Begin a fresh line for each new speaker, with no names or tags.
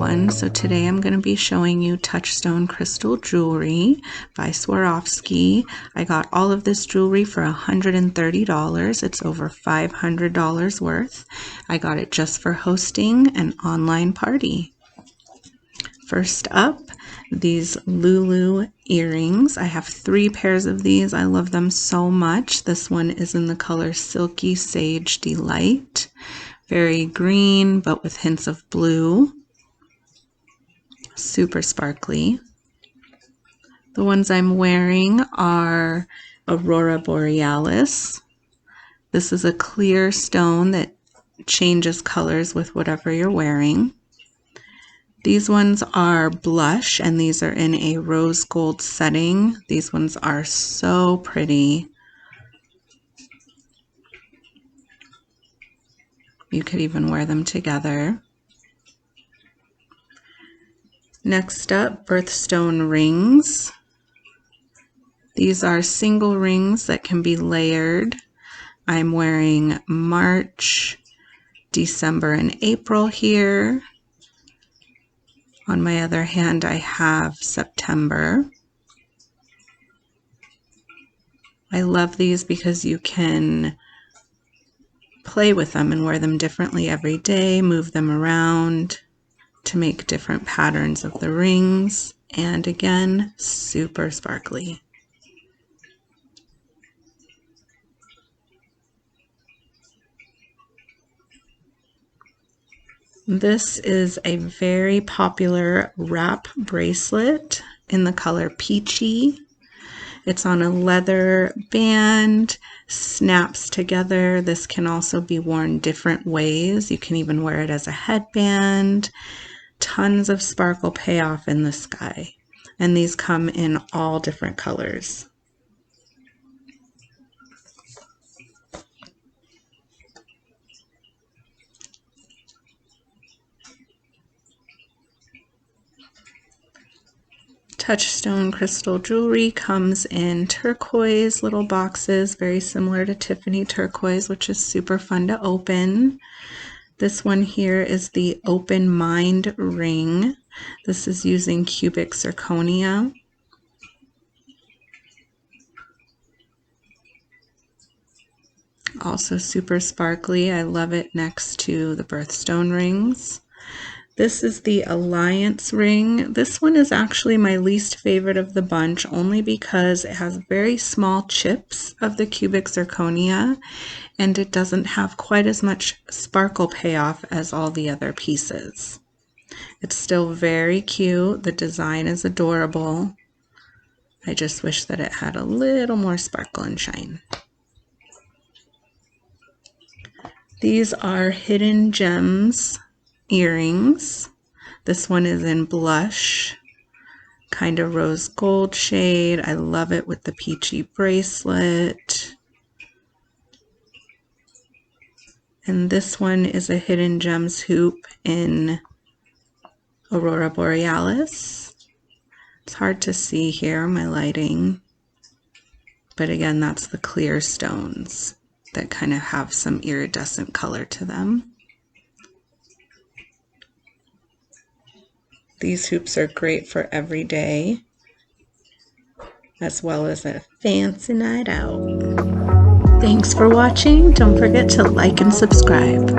everyone. So today I'm going to be showing you Touchstone Crystal jewelry by Swarovski. I got all of this jewelry for $130. It's over $500 worth. I got it just for hosting an online party. First up, these Lulu earrings. I have 3 pairs of these. I love them so much. This one is in the color Silky Sage Delight. Very green, but with hints of blue. Super sparkly. The ones I'm wearing are Aurora Borealis. This is a clear stone that changes colors with whatever you're wearing. These ones are blush, and these are in a rose gold setting. These ones are so pretty. You could even wear them together. Next up, Birthstone Rings. These are single rings that can be layered. I'm wearing March, December, and April here. On my other hand, I have September. I love these because you can play with them and wear them differently every day, move them around to make different patterns of the rings, and again, super sparkly. This is a very popular wrap bracelet in the color Peachy. It's on a leather band, snaps together. This can also be worn different ways. You can even wear it as a headband. Tons of sparkle payoff in the sky. And these come in all different colors. Touchstone Crystal jewelry comes in turquoise little boxes, very similar to Tiffany turquoise, which is super fun to open. This one here is the Open Mind ring. This is using cubic zirconia. Also super sparkly. I love it next to the Birthstone rings. This is the Alliance ring. This one is actually my least favorite of the bunch, only because it has very small chips of the cubic zirconia, and it doesn't have quite as much sparkle payoff as all the other pieces. It's still very cute. The design is adorable. I just wish that it had a little more sparkle and shine. These are Hidden Gems earrings. This one is in blush, kind of rose gold shade. I love it with the peachy bracelet. And this one is a Hidden Gems hoop in Aurora Borealis. It's hard to see here, my lighting. But again, that's the clear stones that kind of have some iridescent color to them. These hoops are great for every day, as well as a fancy night out. Thanks for watching. Don't forget to like and subscribe.